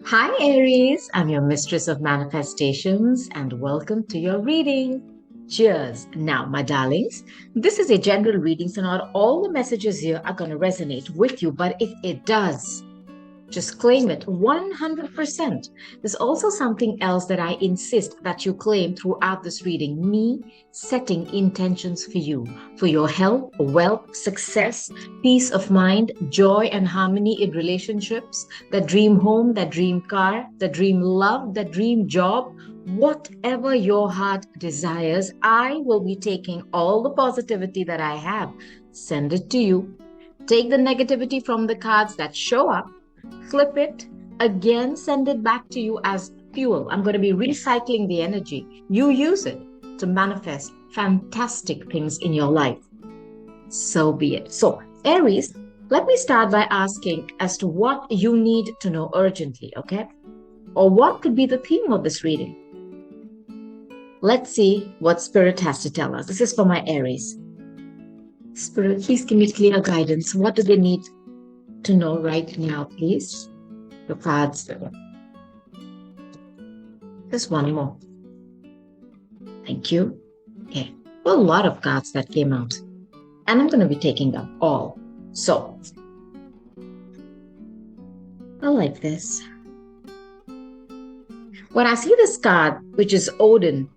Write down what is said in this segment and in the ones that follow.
Hi, Aries. I'm your mistress of manifestations, and welcome to your reading. Cheers. Now, my darlings, this is a general reading, so not all the messages here are going to resonate with you, but if it does, just claim it 100%. There's also something else that I insist that you claim throughout this reading, me setting intentions for you, for your health, wealth, success, peace of mind, joy and harmony in relationships, the dream home, the dream car, the dream love, the dream job. Whatever your heart desires, I will be taking all the positivity that I have, send it to you. Take the negativity from the cards that show up, flip it, again send it back to you as fuel. I'm going to be recycling the energy. You use it to manifest fantastic things in your life. So be it. So, Aries, let me start by asking as to what you need to know urgently, okay? Or what could be the theme of this reading? Let's see what Spirit has to tell us. This is for my Aries. Spirit, please give me clear guidance. What do they need to know right now, please? The cards. Just one more. Thank you. Okay. Well, a lot of cards that came out. And I'm going to be taking them all. So, I like this. When I see this card, which is Odin,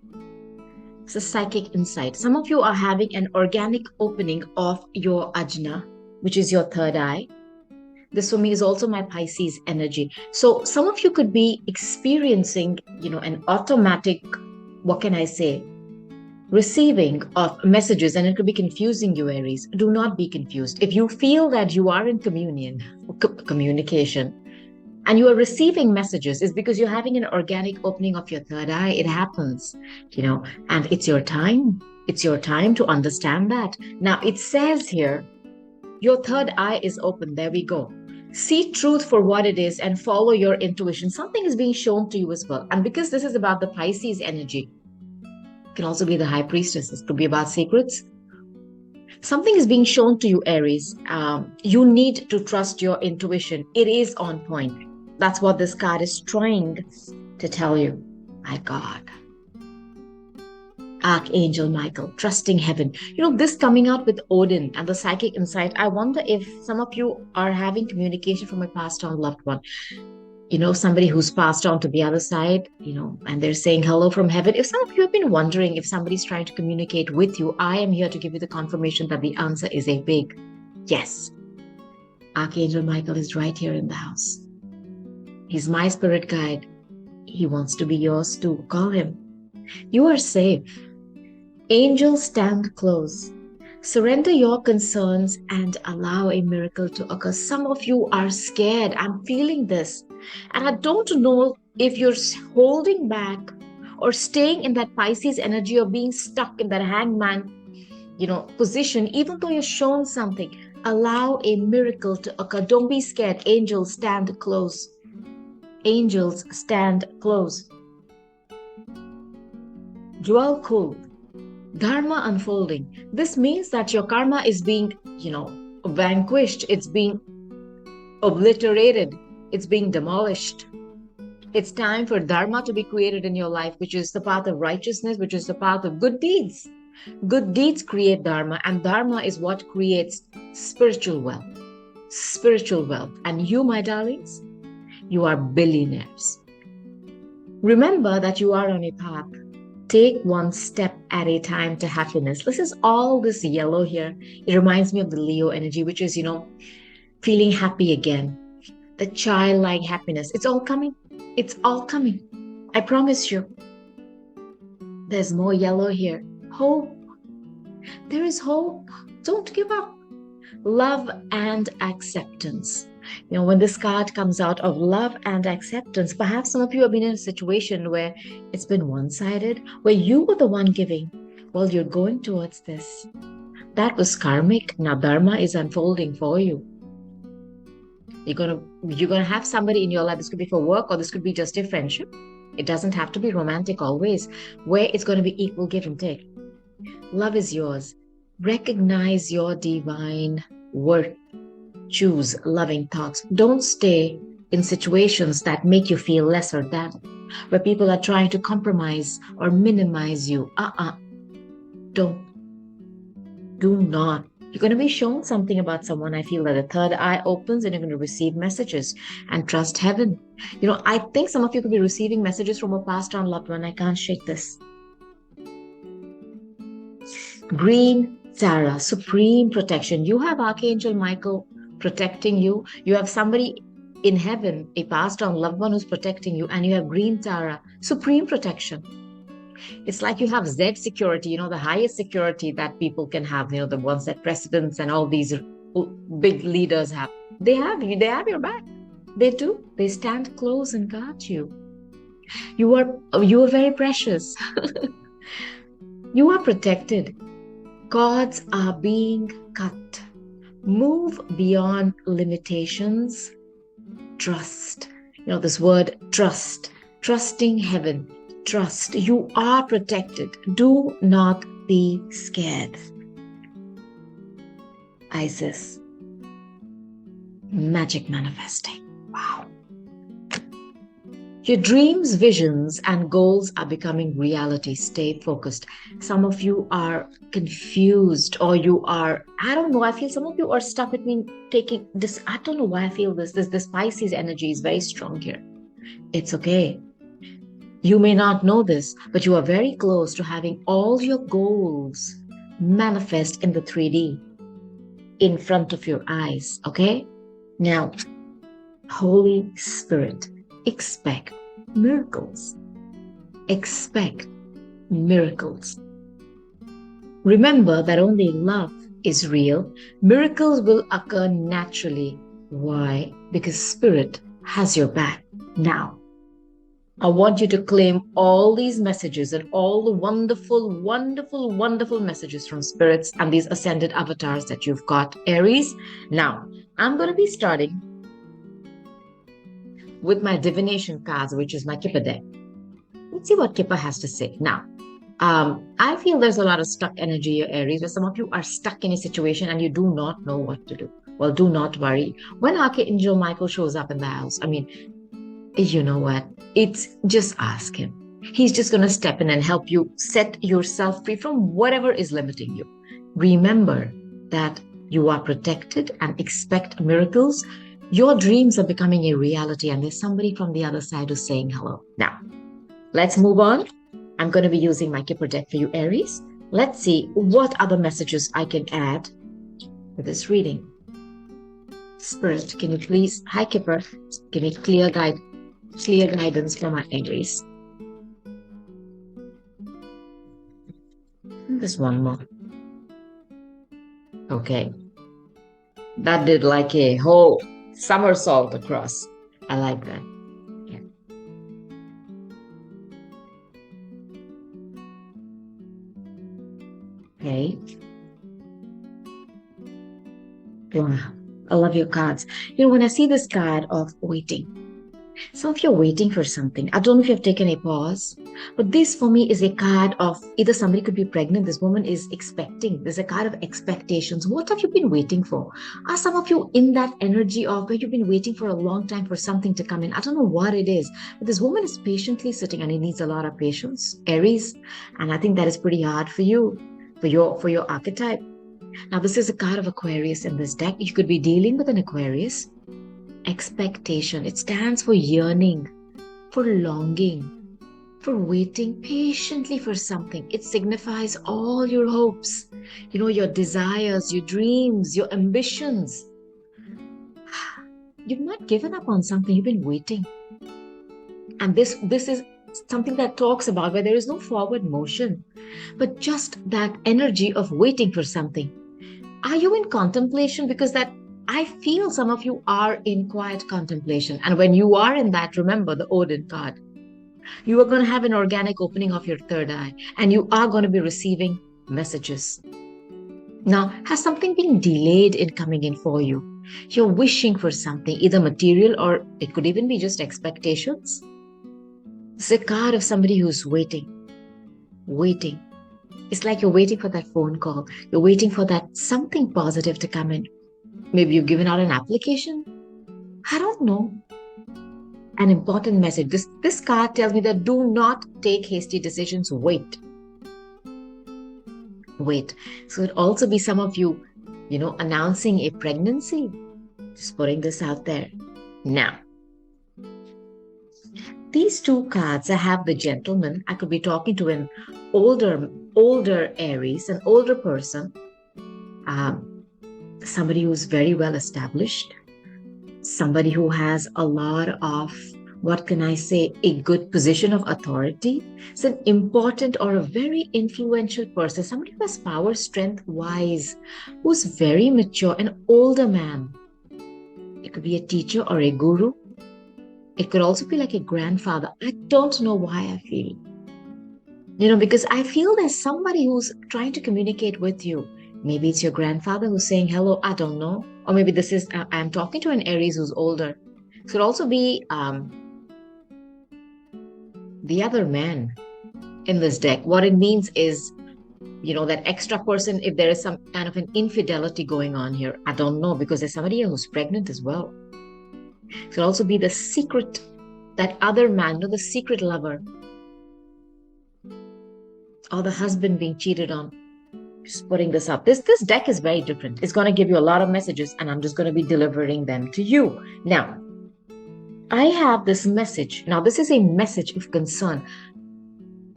it's a psychic insight. Some of you are having an organic opening of your ajna, which is your third eye. This for me is also my Pisces energy. So some of you could be experiencing, an automatic, what can I say, receiving of messages, and it could be confusing you, Aries. Do not be confused. If you feel that you are in communication, and you are receiving messages, is because you're having an organic opening of your third eye. It happens, and it's your time. It's your time to understand that. Now it says here, your third eye is open. There we go. See truth for what it is and follow your intuition. Something is being shown to you as well. And because this is about the Pisces energy, it can also be the High Priestess. This could be about secrets. Something is being shown to you, Aries. You need to trust your intuition. It is on point. That's what this card is trying to tell you. My God. Archangel Michael, trusting heaven. This coming out with Odin and the psychic insight, I wonder if some of you are having communication from a passed on loved one. Somebody who's passed on to the other side, and they're saying hello from heaven. If some of you have been wondering if somebody's trying to communicate with you, I am here to give you the confirmation that the answer is a big yes. Archangel Michael is right here in the house. He's my spirit guide. He wants to be yours too. Call him. You are safe. Angels, stand close. Surrender your concerns and allow a miracle to occur. Some of you are scared. I'm feeling this. And I don't know if you're holding back or staying in that Pisces energy or being stuck in that hangman, position, even though you're shown something. Allow a miracle to occur. Don't be scared. Angels, stand close. Angels, stand close. Dwell cool. Dharma unfolding. This means that your karma is being, vanquished. It's being obliterated. It's being demolished. It's time for Dharma to be created in your life, which is the path of righteousness, which is the path of good deeds. Good deeds create Dharma, and Dharma is what creates spiritual wealth. Spiritual wealth. And you, my darlings, you are billionaires. Remember that you are on a path. Take one step at a time to happiness. This is all this yellow here. It reminds me of the Leo energy, which is, feeling happy again. The childlike happiness. It's all coming. It's all coming. I promise you. There's more yellow here. Hope. There is hope. Don't give up. Love and acceptance. When this card comes out of love and acceptance, perhaps some of you have been in a situation where it's been one-sided, where you were the one giving. Well, you're going towards this. That was karmic. Now Dharma is unfolding for you. You're gonna have somebody in your life. This could be for work or this could be just a friendship. It doesn't have to be romantic always, where it's going to be equal give and take. Love is yours. Recognize your divine worth. Choose loving thoughts. Don't stay in situations that make you feel lesser than, where people are trying to compromise or minimize you. Don't. Do not. You're going to be shown something about someone. I feel that the third eye opens and you're going to receive messages and trust heaven. I think some of you could be receiving messages from a passed on loved one. I can't shake this. Green Sarah, supreme protection. You have Archangel Michael protecting you. You have somebody in heaven, a passed on loved one who's protecting you, and you have Green Sarah, supreme protection. It's like you have Z security, the highest security that people can have, the ones that presidents and all these big leaders have. They have you, they have your back. They do. They stand close and guard you. You are very precious. You are protected. Cords are being cut. Move beyond limitations. Trust. This word trust. Trusting heaven. Trust. You are protected. Do not be scared. Isis. Magic manifesting. Wow. Your dreams, visions, and goals are becoming reality. Stay focused. Some of you are confused, or you are, I don't know, I feel some of you are stuck between taking this. I don't know why I feel this. This Pisces energy is very strong here. It's okay. You may not know this, but you are very close to having all your goals manifest in the 3D in front of your eyes, okay? Now, Holy Spirit, expect miracles. Expect miracles. Remember that only love is real. Miracles will occur naturally. Why? Because Spirit has your back. Now, I want you to claim all these messages and all the wonderful, wonderful, wonderful messages from spirits and these ascended avatars that you've got, Aries. Now, I'm going to be starting with my divination cards, which is my Kipper deck. Let's see what Kipper has to say. Now, I feel there's a lot of stuck energy here, Aries, where some of you are stuck in a situation and you do not know what to do. Well, do not worry. When Archangel Michael shows up in the house, you know what? It's just ask him. He's just going to step in and help you set yourself free from whatever is limiting you. Remember that you are protected and expect miracles. Your dreams are becoming a reality, and there's somebody from the other side who's saying hello. Now, let's move on. I'm going to be using my Kipper deck for you, Aries. Let's see what other messages I can add to this reading. Spirit, can you please, hi Kipper, give me clear guidance for my Aries. There's one more. Okay. That did like a whole somersault across. I like that. Yeah. Okay. Wow. I love your cards. When I see this card of waiting, some of you are waiting for something. I don't know if you've taken a pause, but this for me is a card of either somebody could be pregnant. This woman is expecting. There's a card of expectations. What have you been waiting for? Are some of you in that energy of where you've been waiting for a long time for something to come in? I don't know what it is, but this woman is patiently sitting, and it needs a lot of patience, Aries. And I think that is pretty hard for you, for your archetype. Now, this is a card of Aquarius in this deck. You could be dealing with an Aquarius. Expectation. It stands for yearning, for longing, for waiting patiently for something. It signifies all your hopes, your desires, your dreams, your ambitions. You've not given up on something. You've been waiting. And this is something that talks about where there is no forward motion, but just that energy of waiting for something. Are you in contemplation? Because I feel some of you are in quiet contemplation. And when you are in that, remember the Odin card. You are going to have an organic opening of your third eye, and you are going to be receiving messages. Now, has something been delayed in coming in for you? You're wishing for something, either material or it could even be just expectations. It's a card of somebody who's waiting. It's like you're waiting for that phone call. You're waiting for that something positive to come in. Maybe you've given out an application. I don't know. An important message. This card tells me that do not take hasty decisions. Wait. So it also be some of you, announcing a pregnancy. Just putting this out there. Now, these two cards, I have the gentleman. I could be talking to an older Aries, an older person, somebody who's very well established, somebody who has a lot of, what can I say, a good position of authority. It's an important or a very influential person, somebody who has power, strength, wise, who's very mature, an older man. It could be a teacher or a guru. It could also be like a grandfather. I don't know why I feel. Because I feel there's somebody who's trying to communicate with you. Maybe it's your grandfather who's saying hello, I don't know. Or maybe this is, I'm talking to an Aries who's older. It could also be the other man in this deck. What it means is, that extra person, if there is some kind of an infidelity going on here. I don't know, because there's somebody here who's pregnant as well. It could also be the secret, that other man, the secret lover. Or the husband being cheated on. Just putting this up. This deck is very different. It's going to give you a lot of messages, and I'm just going to be delivering them to you. Now, I have this message. Now, this is a message of concern.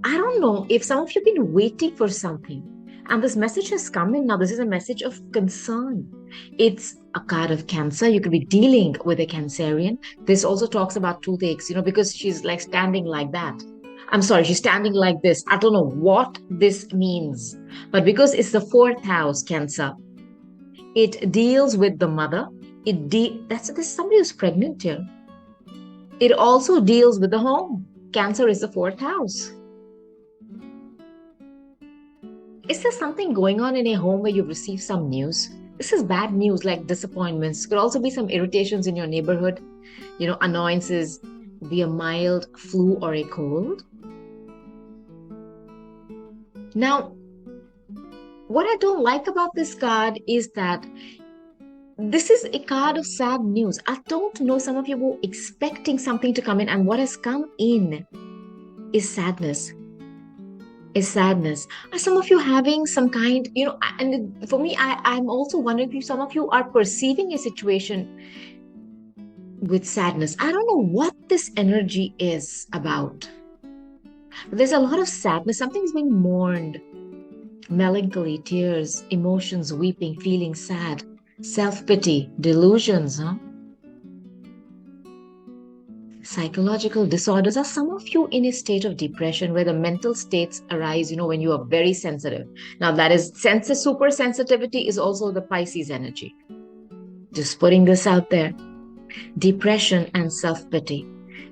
I don't know if some of you have been waiting for something, and this message has come in. Now, this is a message of concern. It's a card of Cancer. You could be dealing with a Cancerian. This also talks about toothaches, because she's like standing like that. I'm sorry, she's standing like this. I don't know what this means. But because it's the fourth house, Cancer, it deals with the mother. There's somebody who's pregnant here. It also deals with the home. Cancer is the fourth house. Is there something going on in a home where you've received some news? This is bad news, like disappointments. Could also be some irritations in your neighborhood, annoyances, be a mild flu or a cold. Now, what I don't like about this card is that this is a card of sad news. I don't know, some of you were expecting something to come in, and what has come in is sadness. Are some of you having some kind, and for me, I'm also wondering if some of you are perceiving a situation with sadness. I don't know what this energy is about. There's a lot of sadness. Something's being mourned. Melancholy, tears, emotions, weeping, feeling sad, self-pity, delusions, Psychological disorders. Are some of you in a state of depression where the mental states arise, when you are very sensitive? Now, that is super sensitivity is also the Pisces energy. Just putting this out there. Depression and self-pity.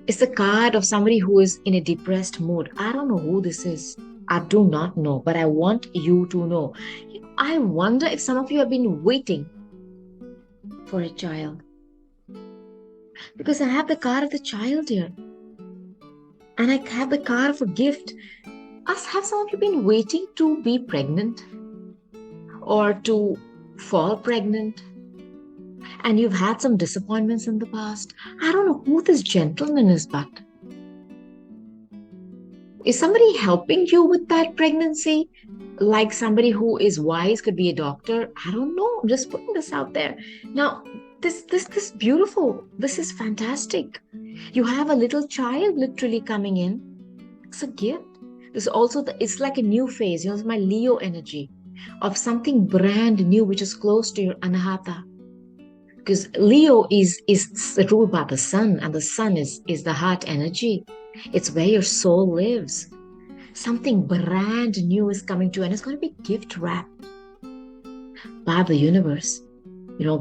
It's the card of somebody who is in a depressed mood. I don't know who this is. I do not know, but I want you to know. I wonder if some of you have been waiting for a child. Because I have the card of the child here. And I have the card of a gift. Have some of you been waiting to be pregnant? Or to fall pregnant? And you've had some disappointments in the past. I don't know who this gentleman is, but is somebody helping you with that pregnancy? Like somebody who is wise, could be a doctor. I don't know. I'm just putting this out there. Now, this beautiful. This is fantastic. You have a little child literally coming in. It's a gift. This also, it's like a new phase. It's my Leo energy of something brand new, which is close to your Anahata. Because Leo is ruled by the sun, and the sun is the heart energy. It's where your soul lives. Something brand new is coming to you, and it's going to be gift wrapped by the universe.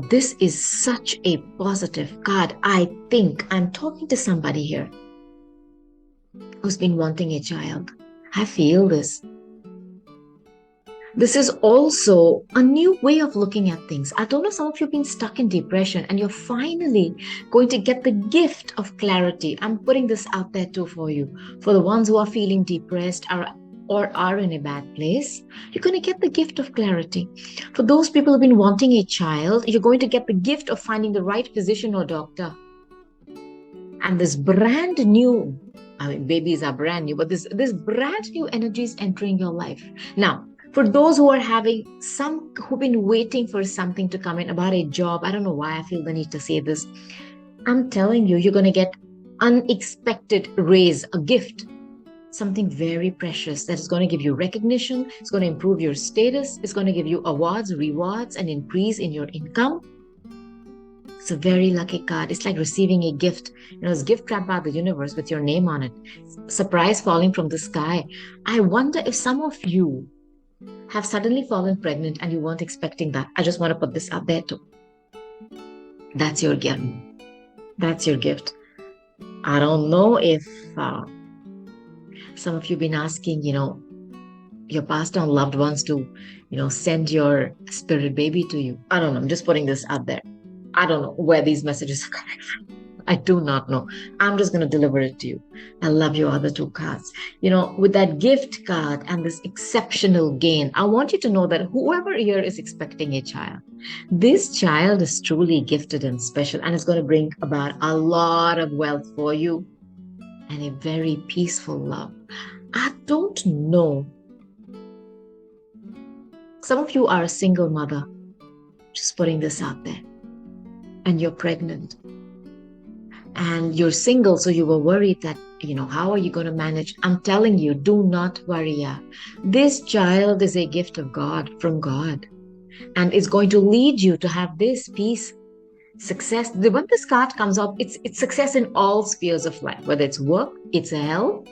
This is such a positive card. I think I'm talking to somebody here who's been wanting a child. I feel this. This is also a new way of looking at things. I don't know, some of you have been stuck in depression and you're finally going to get the gift of clarity. I'm putting this out there too for you. For the ones who are feeling depressed or are in a bad place, you're going to get the gift of clarity. For those people who've been wanting a child, you're going to get the gift of finding the right physician or doctor. And this brand new, I mean, babies are brand new, but this brand new energy is entering your life. Now, for those who are who've been waiting for something to come in about a job, I don't know why I feel the need to say this. I'm telling you, you're going to get unexpected raise, a gift, something very precious that is going to give you recognition. It's going to improve your status. It's going to give you awards, rewards, and increase in your income. It's a very lucky card. It's like receiving a gift. It's gift wrapped by the universe with your name on it. Surprise falling from the sky. I wonder if some of you have suddenly fallen pregnant and you weren't expecting that. I just want to put this out there too. That's your gift. That's your gift. I don't know if some of you have been asking, your passed on loved ones to, send your spirit baby to you. I don't know. I'm just putting this out there. I don't know where these messages are coming from. I do not know. I'm just going to deliver it to you. I love your other two cards. With that gift card and this exceptional gain, I want you to know that whoever here is expecting a child, this child is truly gifted and special, and it's going to bring about a lot of wealth for you and a very peaceful love. I don't know. Some of you are a single mother. Just putting this out there. And you're pregnant. And you're single, so you were worried that, how are you going to manage? I'm telling you, do not worry. This child is a gift of God, from God. And it's going to lead you to have this peace, success. When this card comes up, it's success in all spheres of life, whether it's work, it's health,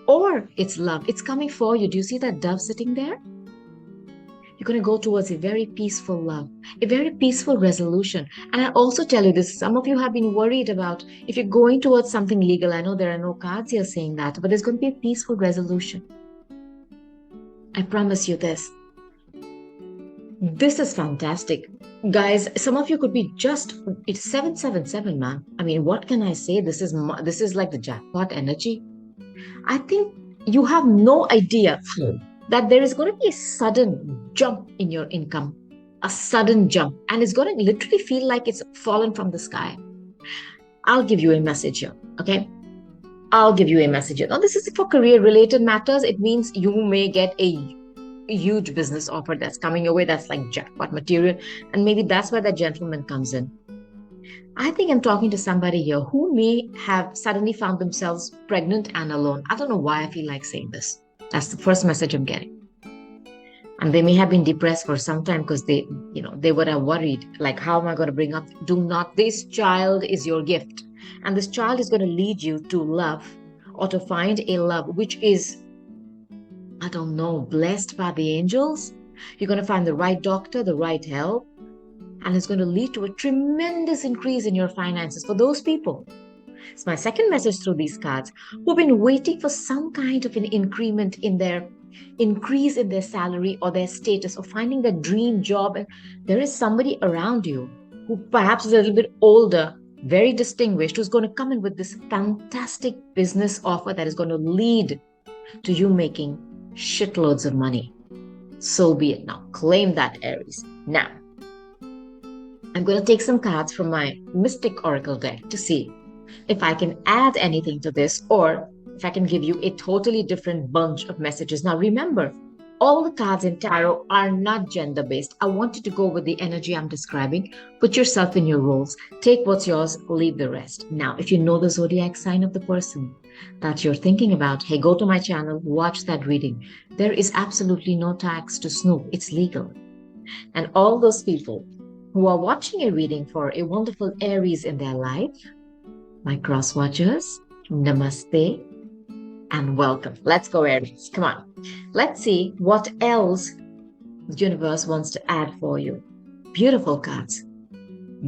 or it's love. It's coming for you. Do you see that dove sitting there? You're going to go towards a very peaceful love, a very peaceful resolution. And I also tell you this, some of you have been worried about if you're going towards something legal. I know there are no cards here saying that, but there's going to be a peaceful resolution. I promise you this. This is fantastic. Guys, some of you could be it's 777, man. I mean, what can I say? This is like the jackpot energy. I think you have no idea that there is going to be a sudden jump in your income, a sudden jump, and it's going to literally feel like it's fallen from the sky. I'll give you a message here, okay? I'll give you a message here. Now, this is for career-related matters. It means you may get a huge business offer that's coming your way. That's like jackpot material, and maybe that's where that gentleman comes in. I think I'm talking to somebody here who may have suddenly found themselves pregnant and alone. I don't know why I feel like saying this. That's the first message I'm getting. And they may have been depressed for some time because they would have worried, like, how am I going to bring up? This child is your gift. And this child is going to lead you to love, or to find a love which is, I don't know, blessed by the angels. You're going to find the right doctor, the right help, and it's going to lead to a tremendous increase in your finances for those people. It's my second message through these cards who've been waiting for some kind of an increment in their increase in their salary or their status, or finding their dream job. And there is somebody around you who perhaps is a little bit older, very distinguished, who's going to come in with this fantastic business offer that is going to lead to you making shitloads of money. So be it. Now, claim that, Aries. Now, I'm going to take some cards from my Mystic Oracle deck to see if I can add anything to this, or if I can give you a totally different bunch of messages. Now, remember, all the cards in tarot are not gender-based. I want you to go with the energy I'm describing. Put yourself in your roles. Take what's yours, leave the rest. Now, if you know the zodiac sign of the person that you're thinking about, hey, go to my channel, watch that reading. There is absolutely no tax to snoop. It's legal. And all those people who are watching a reading for a wonderful Aries in their life, my cross watchers, namaste and welcome. Let's go, Aries. Come on. Let's see what else the universe wants to add for you. Beautiful cards.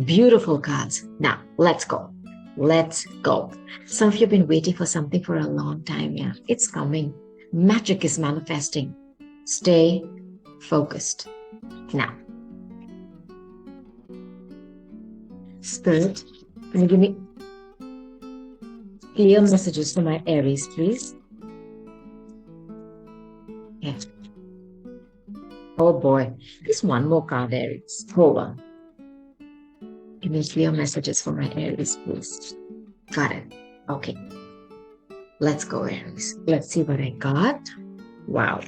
Beautiful cards. Now, let's go. Let's go. Some of you have been waiting for something for a long time. Yeah, it's coming. Magic is manifesting. Stay focused. Now, Spirit, can you give me clear messages for my Aries, please? Yeah. Oh boy, there's one more card, Aries. Hold on. Give me clear messages for my Aries, please. Got it. Okay. Let's go, Aries. Let's see what I got. Wow.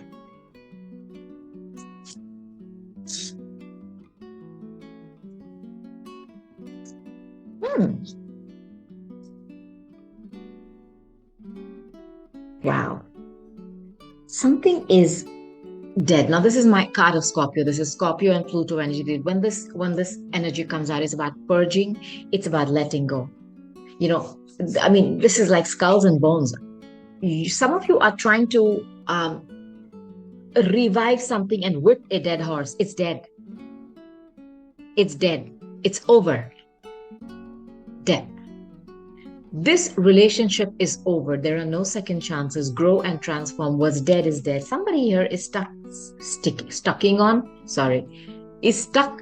Hmm. Wow. Something is dead. Now, this is my card of Scorpio. This is Scorpio and Pluto energy. When this energy comes out, it's about purging. It's about letting go. I mean, this is like skulls and bones. Some of you are trying to revive something and whip a dead horse. It's dead. It's dead. It's over. Dead. This relationship is over. There are no second chances. Grow and transform. What's dead is dead. Somebody here is stuck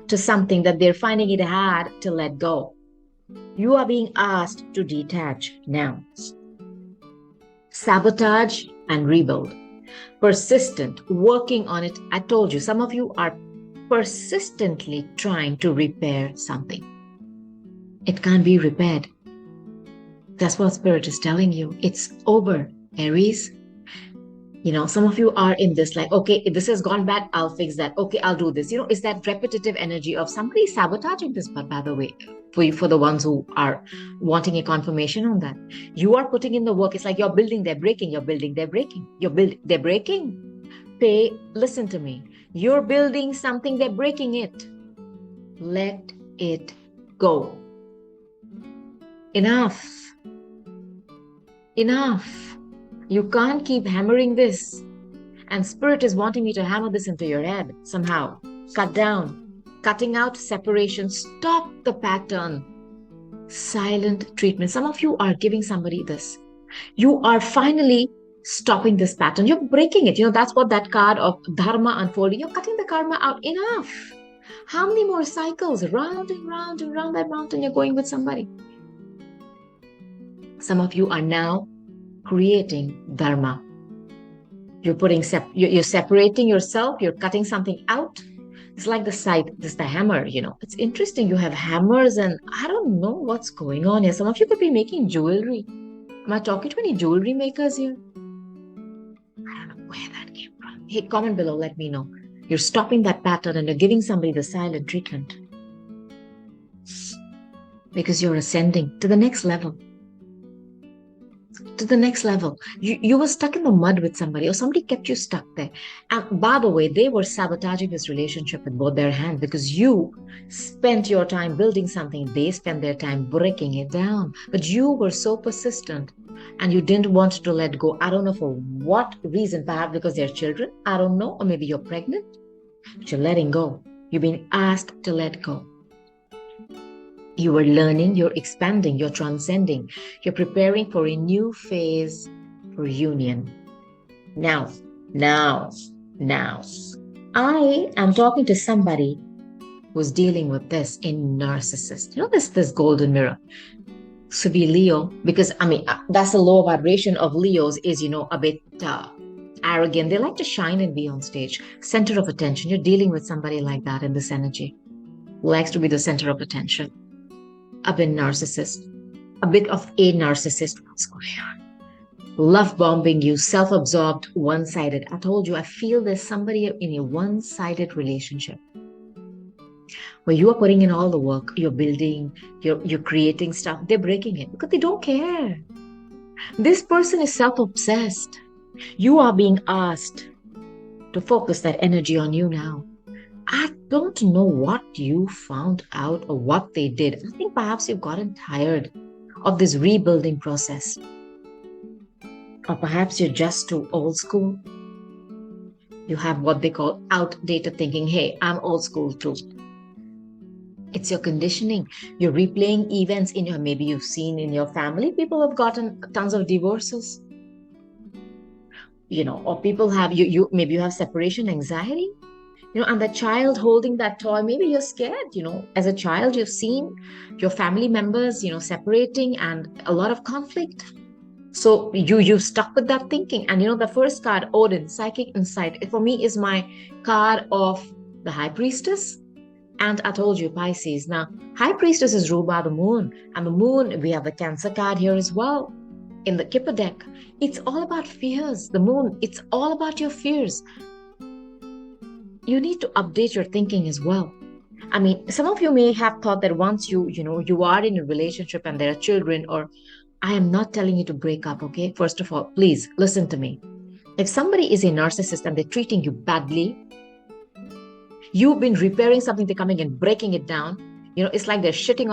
to something that they're finding it hard to let go. You are being asked to detach now. Sabotage and rebuild. Persistent, working on it. I told you, some of you are persistently trying to repair something. It can't be repaired. That's what Spirit is telling you. It's over, Aries. Some of you are in this like, okay, this has gone bad, I'll fix that. Okay, I'll do this. It's that repetitive energy of somebody sabotaging this, but by the way, for the ones who are wanting a confirmation on that, you are putting in the work. It's like you're building, they're breaking, you're building, they're breaking. They're breaking. Listen to me. You're building something, they're breaking it. Let it go. Enough. You can't keep hammering this. And Spirit is wanting me to hammer this into your head somehow. Cut down. Cutting out separation. Stop the pattern. Silent treatment. Some of you are giving somebody this. You are finally stopping this pattern. You're breaking it. That's what that card of Dharma unfolding. You're cutting the karma out. Enough. How many more cycles? Round and round and round that mountain you're going with somebody. Some of you are now creating dharma. You're separating yourself. You're cutting something out. It's like the scythe, this the hammer. It's interesting. You have hammers, and I don't know what's going on here. Some of you could be making jewelry. Am I talking to any jewelry makers here? I don't know where that came from. Hey, comment below. Let me know. You're stopping that pattern and you're giving somebody the silent treatment because you're ascending to the next level. To the next level. You were stuck in the mud with somebody, or somebody kept you stuck there. And by the way, they were sabotaging this relationship with both their hands because you spent your time building something. They spent their time breaking it down. But you were so persistent and you didn't want to let go. I don't know for what reason, perhaps because they're children. I don't know. Or maybe you're pregnant. But you're letting go. You've been asked to let go. You are learning, you're expanding, you're transcending, you're preparing for a new phase for union. Now, I am talking to somebody who's dealing with this in narcissist. This golden mirror. So be Leo, because that's the low vibration of Leos is, a bit arrogant. They like to shine and be on stage. Center of attention. You're dealing with somebody like that in this energy. Likes to be the center of attention. A bit narcissist, a bit of a narcissist. What's going on? Love bombing you, self-absorbed, one-sided. I told you, I feel there's somebody in a one-sided relationship where you are putting in all the work, you're building, you're creating stuff. They're breaking it because they don't care. This person is self-obsessed. You are being asked to focus that energy on you now. I don't know what you found out or what they did. I think perhaps you've gotten tired of this rebuilding process. Or perhaps you're just too old school. You have what they call outdated thinking. Hey, I'm old school too. It's your conditioning. You're replaying events maybe you've seen in your family. People have gotten tons of divorces. Or people have, maybe you have separation anxiety. And the child holding that toy, maybe you're scared, as a child, you've seen your family members, separating and a lot of conflict. So you stuck with that thinking. And the first card, Odin, psychic insight, for me is my card of the high priestess. And I told you, Pisces. Now, High Priestess is ruled by the moon. And the moon, we have the Cancer card here as well in the Kipper deck. It's all about fears. The moon, it's all about your fears. You need to update your thinking as well. I mean, some of you may have thought that once you are in a relationship and there are children, or I am not telling you to break up, okay? First of all, please listen to me. If somebody is a narcissist and they're treating you badly, you've been repairing something, they're coming and breaking it down. It's like they're pissing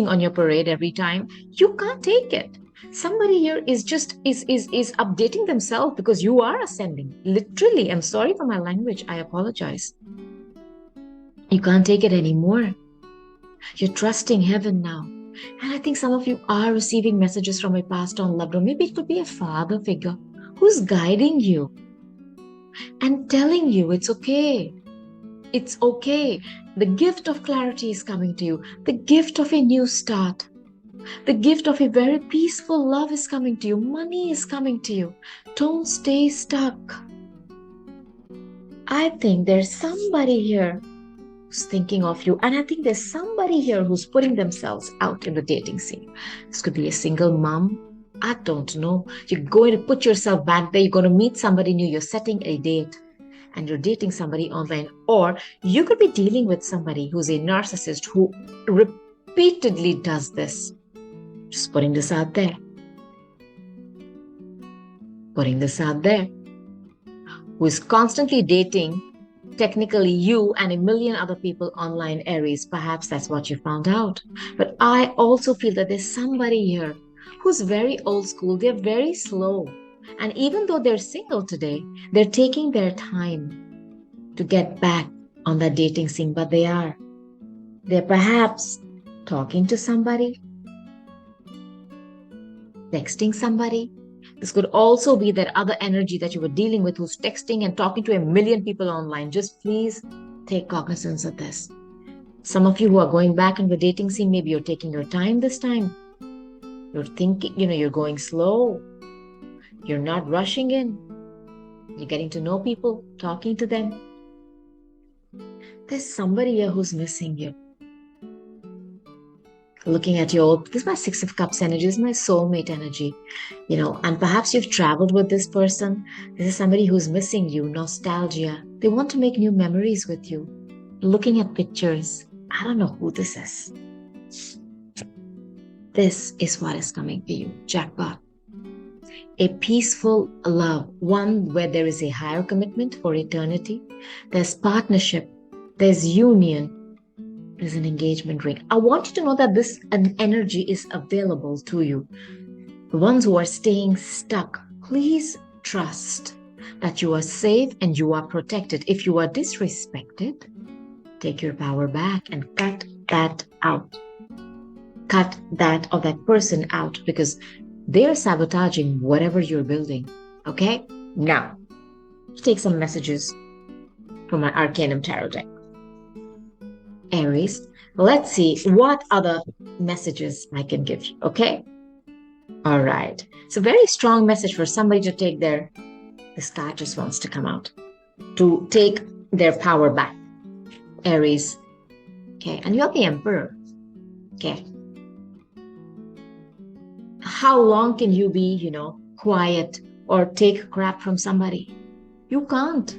on your parade every time. You can't take it. Somebody here is updating themselves because you are ascending. Literally, I'm sorry for my language. I apologize. You can't take it anymore. You're trusting heaven now. And I think some of you are receiving messages from a passed on loved one. Maybe it could be a father figure who's guiding you and telling you it's okay. It's okay. The gift of clarity is coming to you. The gift of a new start. The gift of a very peaceful love is coming to you. Money is coming to you. Don't stay stuck. I think there's somebody here who's thinking of you. And I think there's somebody here who's putting themselves out in the dating scene. This could be a single mom. I don't know. You're going to put yourself back there. You're going to meet somebody new. You're setting a date and you're dating somebody online. Or you could be dealing with somebody who's a narcissist who repeatedly does this. Just putting this out there. Putting this out there. Who is constantly dating technically you and a million other people online, Aries. Perhaps that's what you found out. But I also feel that there's somebody here who's very old school. They're very slow. And even though they're single today, they're taking their time to get back on that dating scene. But they're perhaps talking to somebody, texting somebody. This could also be that other energy that you were dealing with who's texting and talking to a million people online. Just please take cognizance of this. Some of you who are going back in the dating scene, maybe you're taking your time this time. You're thinking, you're going slow. You're not rushing in. You're getting to know people, talking to them. There's somebody here who's missing you. Looking at this is my Six of Cups energy, this is my soulmate energy, and perhaps you've traveled with this person. This is somebody who's missing you, nostalgia. They want to make new memories with you. Looking at pictures. I don't know who this is. This is what is coming for you, jackpot. A peaceful love, one where there is a higher commitment for eternity. There's partnership, there's union. There's an engagement ring. I want you to know that this energy is available to you. The ones who are staying stuck, please trust that you are safe and you are protected. If you are disrespected, take your power back and cut that out. Cut that or that person out because they're sabotaging whatever you're building. Okay? Now, let's take some messages from my Arcanum Tarot deck. Aries, let's see what other messages I can give you, okay? All right. It's a very strong message for somebody to take this card just wants to come out, to take their power back. Aries, okay, and you're the Emperor, okay? How long can you be, quiet or take crap from somebody? You can't.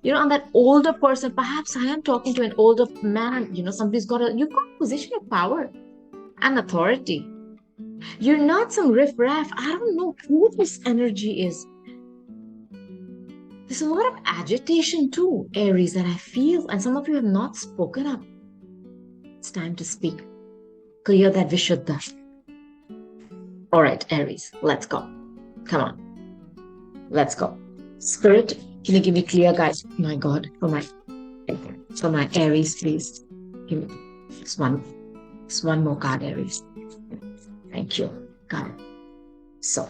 And that older person, perhaps I am talking to an older man, somebody's you've got a position of power and authority. You're not some riffraff. I don't know who this energy is. There's a lot of agitation too, Aries, that I feel, and some of you have not spoken up. It's time to speak. Clear that Vishuddha. All right, Aries, let's go. Come on. Let's go. Spirit, can you give me clear guidance? My God, for my Aries, please. Give me just one more card, Aries. Thank you. Got it. So,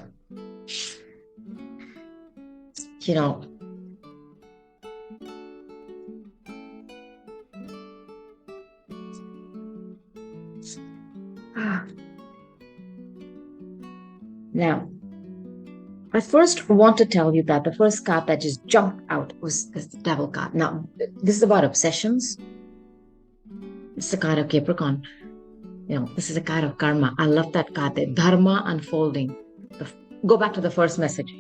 now, I first want to tell you that the first card that just jumped out was the Devil card. Now, this is about obsessions. It's a card of Capricorn. This is a card of karma. I love that card there. Dharma unfolding. Go back to the first message.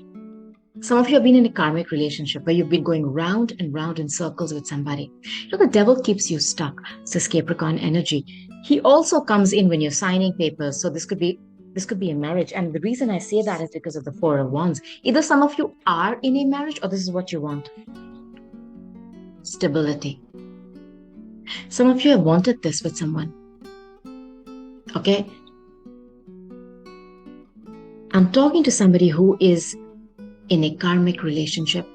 Some of you have been in a karmic relationship where you've been going round and round in circles with somebody. The devil keeps you stuck. It's this Capricorn energy. He also comes in when you're signing papers. So this could be a marriage. And the reason I say that is because of the Four of Wands. Either some of you are in a marriage or this is what you want. Stability. Some of you have wanted this with someone. Okay? I'm talking to somebody who is in a karmic relationship.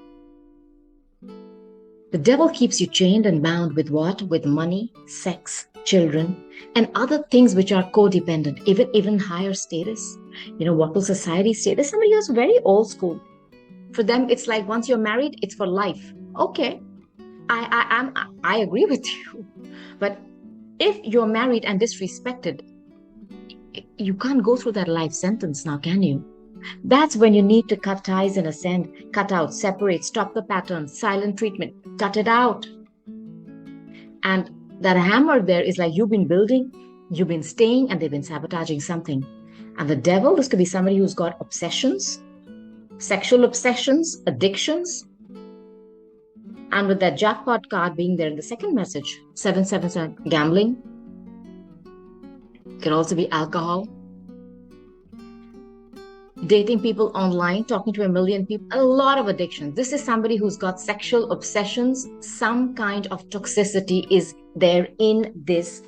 The devil keeps you chained and bound with what? With money, sex, children, and other things which are codependent, even higher status. What will society say? There's somebody who's very old school. For them, it's like once you're married, it's for life. Okay, I agree with you. But if you're married and disrespected, you can't go through that life sentence now, can you? That's when you need to cut ties and ascend, cut out, separate, stop the pattern, silent treatment, cut it out. And that hammer there is like you've been building, you've been staying, and they've been sabotaging something. And the devil, this could be somebody who's got obsessions, sexual obsessions, addictions. And with that jackpot card being there in the second message, 777, gambling. It can also be alcohol. Dating people online, talking to a million people, a lot of addictions. This is somebody who's got sexual obsessions. Some kind of toxicity is there in this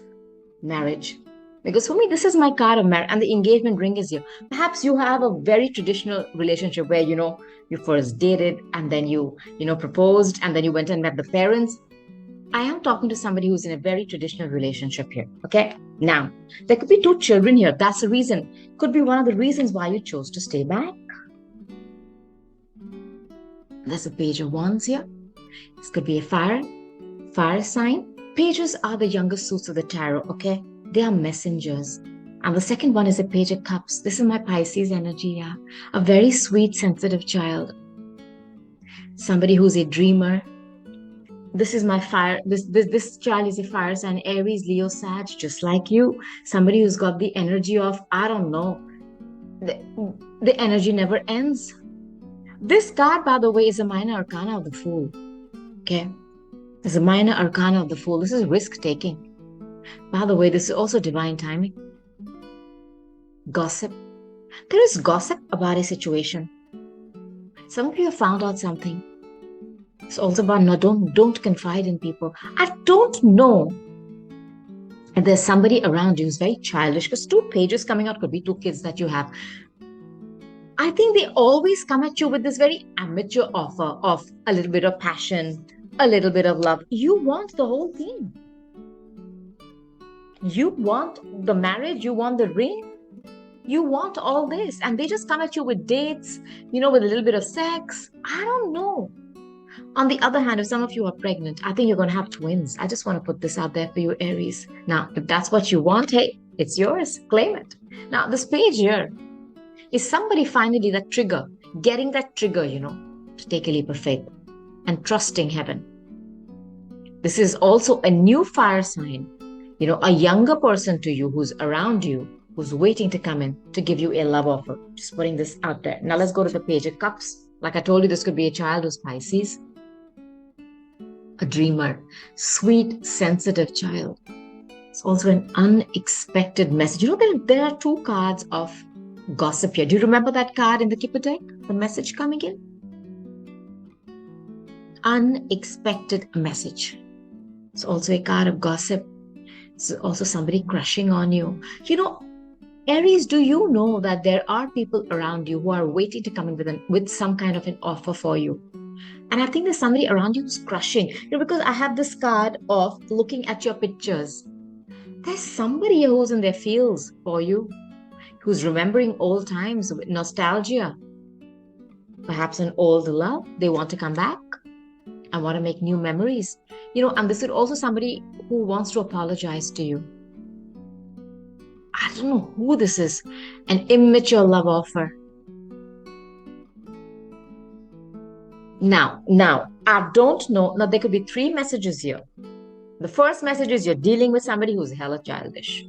marriage. Because for me, this is my card of marriage and the engagement ring is here. Perhaps you have a very traditional relationship where, you first dated and then you proposed and then you went and met the parents. I am talking to somebody who's in a very traditional relationship here. Okay. Now, there could be 2 children here. That's the reason. Could be one of the reasons why you chose to stay back. There's a page of wands here. This could be a fire sign. Pages are the younger suits of the tarot. Okay. They are messengers. And the second one is a page of cups. This is my Pisces energy. Yeah. A very sweet, sensitive child. Somebody who's a dreamer. This is my fire. This child is a fire sign, Aries, Leo, Sag, just like you. Somebody who's got the energy of, I don't know, the energy never ends. This card, by the way, is a minor arcana of the Fool. Okay? It's a minor arcana of the Fool. This is risk-taking. By the way, this is also divine timing. Gossip. There is gossip about a situation. Some of you have found out something. It's also about don't confide in people. I don't know if there's somebody around you who's very childish, because 2 pages coming out could be 2 kids that you have. I think they always come at you with this very amateur offer of a little bit of passion, a little bit of love. You want the whole thing. You want the marriage, you want the ring, you want all this. And they just come at you with dates, with a little bit of sex. I don't know. On the other hand, if some of you are pregnant, I think you're going to have twins. I just want to put this out there for you, Aries. Now, if that's what you want, hey, it's yours. Claim it. Now, this page here is somebody finally that trigger, getting that trigger, to take a leap of faith and trusting heaven. This is also a new fire sign, a younger person to you who's around you, who's waiting to come in to give you a love offer. Just putting this out there. Now, let's go to the page of cups. Like I told you, this could be a child who's Pisces. A dreamer, sweet, sensitive child. It's also an unexpected message. There are 2 cards of gossip here. Do you remember that card in the Kipper deck? The message coming in? Unexpected message. It's also a card of gossip. It's also somebody crushing on you. Aries, do you know that there are people around you who are waiting to come in with some kind of an offer for you? And I think there's somebody around you who's crushing. Because I have this card of looking at your pictures. There's somebody who's in their feels for you, who's remembering old times with nostalgia. Perhaps an old love. They want to come back and want to make new memories. And this is also somebody who wants to apologize to you. I don't know who this is. An immature love offer. Now, I don't know. Now, there could be 3 messages here. The first message is you're dealing with somebody who's hella childish.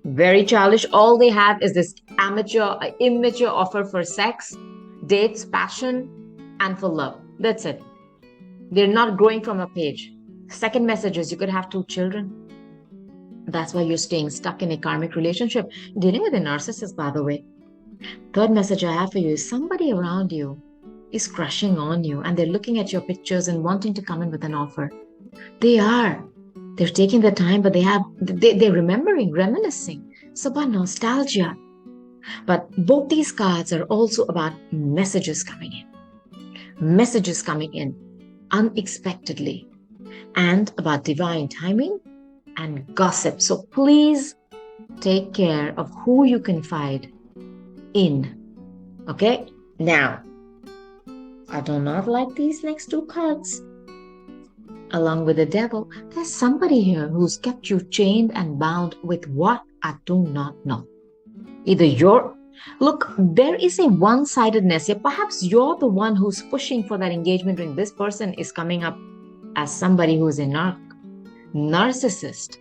Very childish. All they have is this immature offer for sex, dates, passion, and for love. That's it. They're not growing from a page. Second message is you could have 2 children. That's why you're staying stuck in a karmic relationship. Dealing with a narcissist, by the way. Third message I have for you is somebody around you is crushing on you and they're looking at your pictures and wanting to come in with an offer. They are. They're taking the time, but they're remembering, reminiscing. It's about nostalgia. But both these cards are also about messages coming in. Messages coming in unexpectedly. And about divine timing and gossip. So please take care of who you confide in. Okay? Now, I do not like these next 2 cards. Along with the devil, there's somebody here who's kept you chained and bound with what? I do not know. Either look, there is a one-sidedness here. Perhaps you're the one who's pushing for that engagement ring. This person is coming up as somebody who's a narcissist,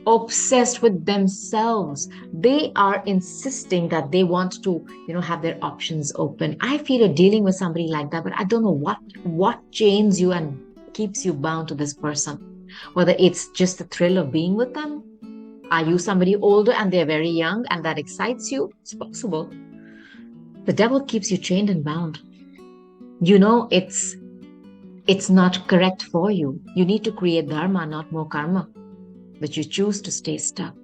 obsessed with themselves. They are insisting that they want to, have their options open. I feel you're dealing with somebody like that, but I don't know what chains you and keeps you bound to this person. Whether it's just the thrill of being with them. Are you somebody older and they're very young and that excites you? It's possible. The devil keeps you chained and bound. It's not correct for you. You need to create dharma, not more karma. But you choose to stay stuck.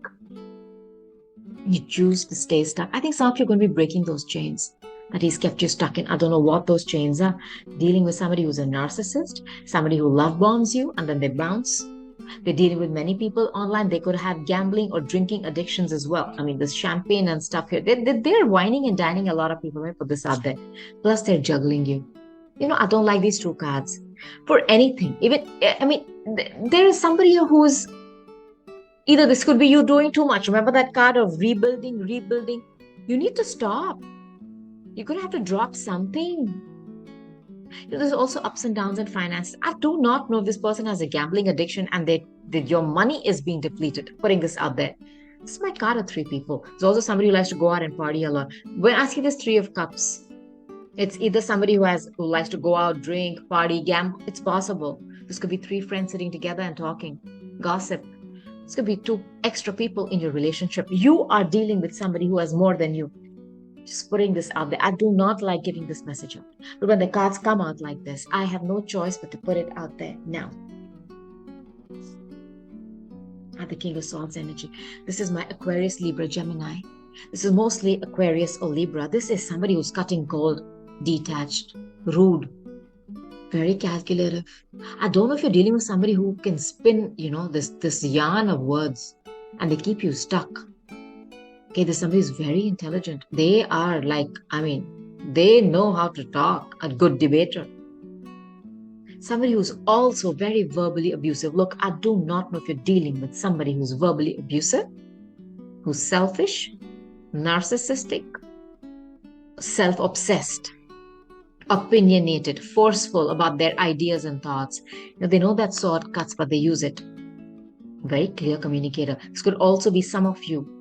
You choose to stay stuck. I think some of you are going to be breaking those chains that he's kept you stuck in. I don't know what those chains are. Dealing with somebody who's a narcissist, somebody who love bombs you and then they bounce. They're dealing with many people online. They could have gambling or drinking addictions as well. I mean, this champagne and stuff here. They're wining and dining a lot of people. Let me put this out there. Plus, they're juggling you. I don't like these 2 cards. For anything. There is somebody here who's either this could be you doing too much. Remember that card of rebuilding? You need to stop. You're going to have to drop something. There's also ups and downs in finance. I do not know if this person has a gambling addiction and your money is being depleted. Putting this out there. This is my card of 3 people. There's also somebody who likes to go out and party a lot. When I see this 3 of cups, it's either somebody who likes to go out, drink, party, gamble. It's possible. This could be 3 friends sitting together and talking. Gossip. This could be 2 extra people in your relationship. You are dealing with somebody who has more than you. Just putting this out there. I do not like giving this message out. But when the cards come out like this, I have no choice but to put it out there now. At the King of Swords energy. This is my Aquarius, Libra, Gemini. This is mostly Aquarius or Libra. This is somebody who's cutting cold, detached, rude, very calculative. I don't know if you're dealing with somebody who can spin, this yarn of words and they keep you stuck. Okay, there's somebody who's very intelligent. They are they know how to talk, a good debater. Somebody who's also very verbally abusive. Look, I do not know if you're dealing with somebody who's verbally abusive, who's selfish, narcissistic, self-obsessed, opinionated, forceful about their ideas and thoughts. They know that sword cuts, but they use it. Very clear communicator. This could also be some of you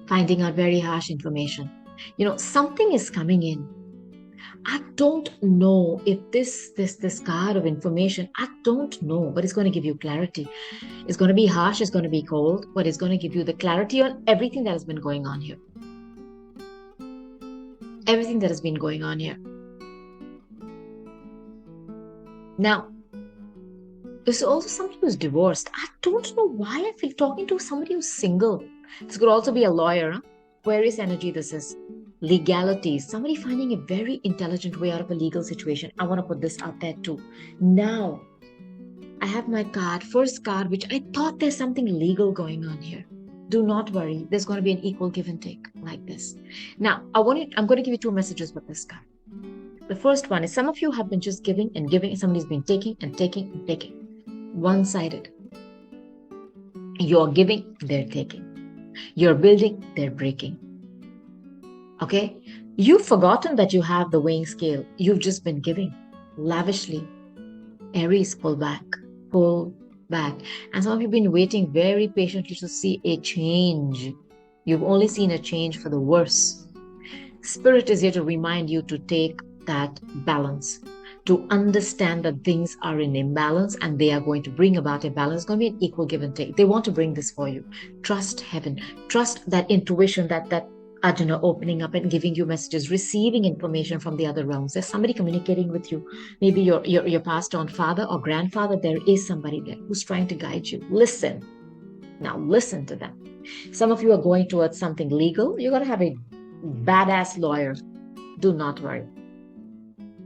finding out very harsh information. Something is coming in. I don't know if this card of information, I don't know, but it's going to give you clarity. It's going to be harsh, it's going to be cold, but it's going to give you the clarity on everything that has been going on here. Everything that has been going on here. Now, there's also somebody who's divorced. I don't know why I feel talking to somebody who's single. This could also be a lawyer. Aquarius energy, this is legality. Somebody finding a very intelligent way out of a legal situation. I want to put this out there too. Now, I have my first card, which I thought there's something legal going on here. Do not worry. There's going to be an equal give and take like this. Now, I'm going to give you 2 messages with this card. The first one is some of you have been just giving and giving. Somebody's been taking and taking and taking. One-sided. You're giving, they're taking. You're building, they're breaking. Okay? You've forgotten that you have the weighing scale. You've just been giving lavishly. Aries, pull back. Pull back. And some of you have been waiting very patiently to see a change. You've only seen a change for the worse. Spirit is here to remind you to take that balance, to understand that things are in imbalance and they are going to bring about a balance. It's going to be an equal give and take. They want to bring this for you. Trust heaven. Trust that intuition, that Ajna opening up and giving you messages, receiving information from the other realms. There's somebody communicating with you. Maybe your passed on father or grandfather. There is somebody there who's trying to guide you. Listen. Now listen to them. Some of you are going towards something legal. You're going to have a badass lawyer. Do not worry.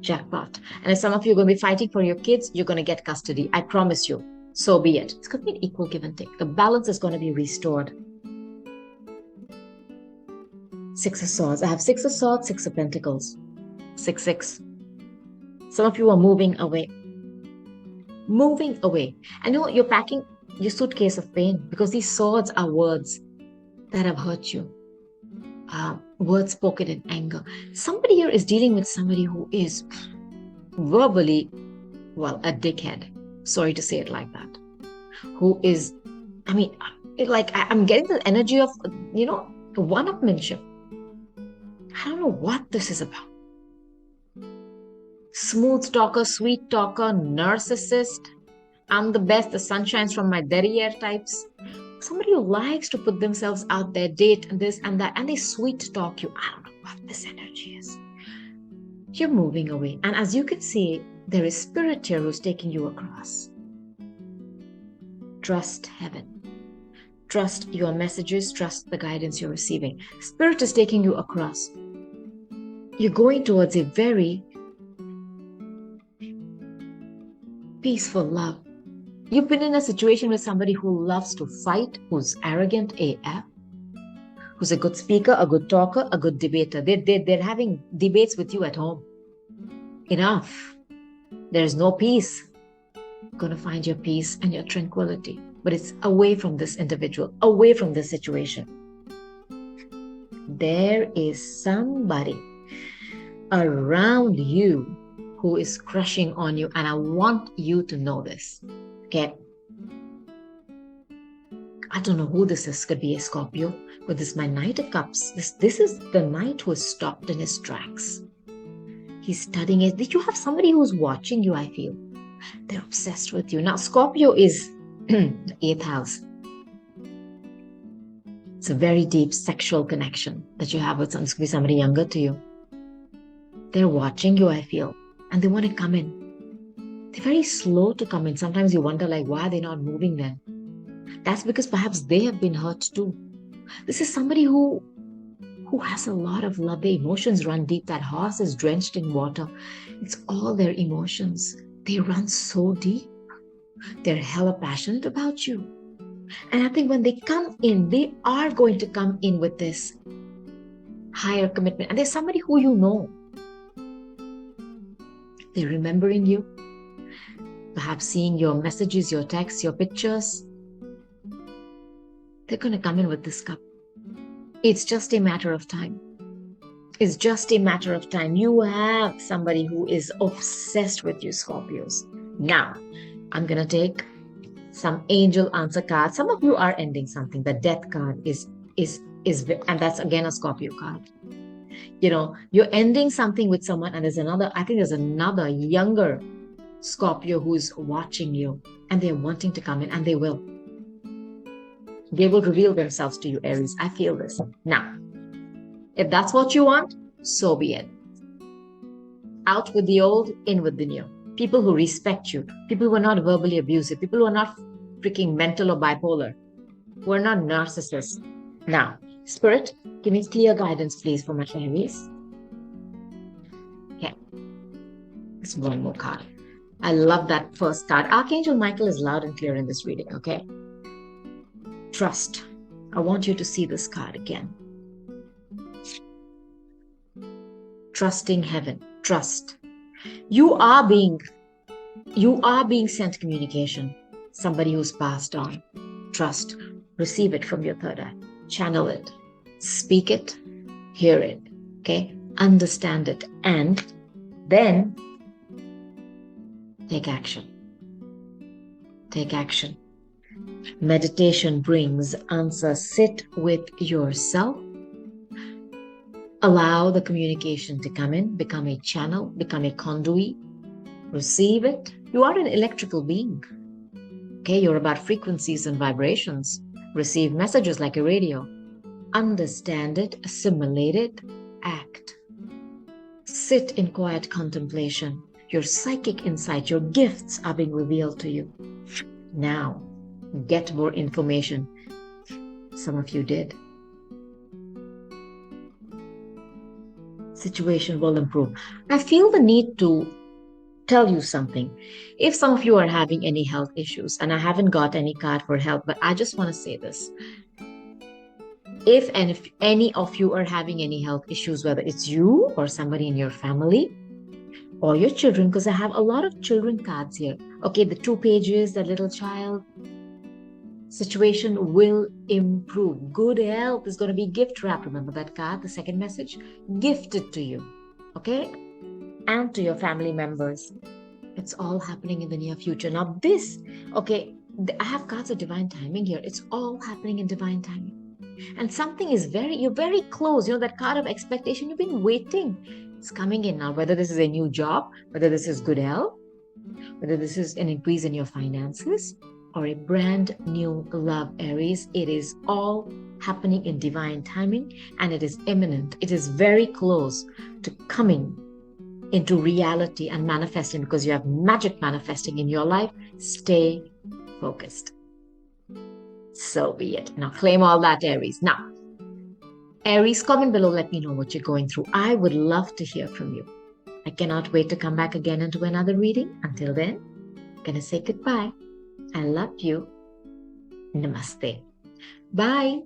Jackpot. And if some of you are going to be fighting for your kids, you're going to get custody. I promise you. So be it. It's going to be an equal give and take. The balance is going to be restored. Six of Swords. I have Six of Swords, Six of Pentacles. 6-6. Some of you are moving away. Moving away. And you're packing your suitcase of pain because these swords are words that have hurt you. Words spoken in anger. Somebody here is dealing with somebody who is verbally, well, a dickhead. Sorry to say it like that. Who is, I'm getting the energy of, one-upmanship. I don't know what this is about. Smooth talker, sweet talker, narcissist. I'm the best, the sun shines from my derriere types. Somebody who likes to put themselves out there, date and this and that, and they sweet talk you. I don't know what this energy is. You're moving away. And as you can see, there is spirit here who's taking you across. Trust heaven. Trust your messages. Trust the guidance you're receiving. Spirit is taking you across. You're going towards a very peaceful love. You've been in a situation with somebody who loves to fight, who's arrogant AF, who's a good speaker, a good talker, a good debater. They're having debates with you at home. Enough. There's no peace. You're going to find your peace and your tranquility. But it's away from this individual, away from this situation. There is somebody around you who is crushing on you, and I want you to know this. Okay? I don't know who this is. Could be a Scorpio, but this is my Knight of Cups. This is the Knight who is stopped in his tracks. He's studying it. Did you have somebody who's watching you? I feel they're obsessed with you. Now, Scorpio is the 8th house. It's a very deep sexual connection that you have with somebody younger to you. They're watching you, I feel, and they want to come in. They're very slow to come in. Sometimes you wonder, why are they not moving then? That's because perhaps they have been hurt too. This is somebody who has a lot of love. Their emotions run deep. That horse is drenched in water. It's all their emotions. They run so deep. They're hella passionate about you. And I think when they come in, they are going to come in with this higher commitment. And there's somebody who you know. They're remembering you. Perhaps seeing your messages, your texts, your pictures. They're going to come in with this cup. It's just a matter of time. It's just a matter of time. You have somebody who is obsessed with you, Scorpios. Now, I'm going to take some angel answer cards. Some of you are ending something. The death card is, and that's again a Scorpio card. You're ending something with someone, and there's another younger Scorpio who's watching you, and they're wanting to come in, and they will. They will reveal themselves to you, Aries. I feel this. Now, if that's what you want, so be it. Out with the old, in with the new. People who respect you, people who are not verbally abusive, people who are not freaking mental or bipolar, who are not narcissists. Now, Spirit, give me clear guidance, please, for my Aries. Okay. It's one more card. I love that first card. Archangel Michael is loud and clear in this reading, okay? Trust. I want you to see this card again. Trusting heaven. Trust. You are being sent communication. Somebody who's passed on. Trust. Receive it from your third eye. Channel it. Speak it. Hear it. Okay? Understand it. And then take action. Take action. Meditation brings answers. Sit with yourself. Allow the communication to come in, become a channel, become a conduit. Receive it. You are an electrical being. Okay, you're about frequencies and vibrations. Receive messages like a radio. Understand it, assimilate it, act. Sit in quiet contemplation. Your psychic insight, your gifts are being revealed to you. Now, get more information. Some of you did. Situation will improve. I feel the need to tell you something. If some of you are having any health issues, and I haven't got any card for help, but I just want to say this. If any of you are having any health issues, whether it's you or somebody in your family or your children, because I have a lot of children cards here. Okay, the 2 pages, the little child, situation will improve. Good health is going to be gift wrapped. Remember that card, the second message? Gifted to you, okay? And to your family members. It's all happening in the near future. Now this, okay, I have cards of divine timing here. It's all happening in divine timing. And something is you're very close. You know, that card of expectation, you've been waiting. It's coming in now, whether this is a new job, whether this is good health, whether this is an increase in your finances, or a brand new love, Aries. It is all happening in divine timing, and it is imminent. It is very close to coming into reality and manifesting, because you have magic manifesting in your life. Stay focused. So be it. Now claim all that, Aries. Now, Aries, comment below. Let me know what you're going through. I would love to hear from you. I cannot wait to come back again and do another reading. Until then, I'm going to say goodbye. I love you. Namaste. Bye.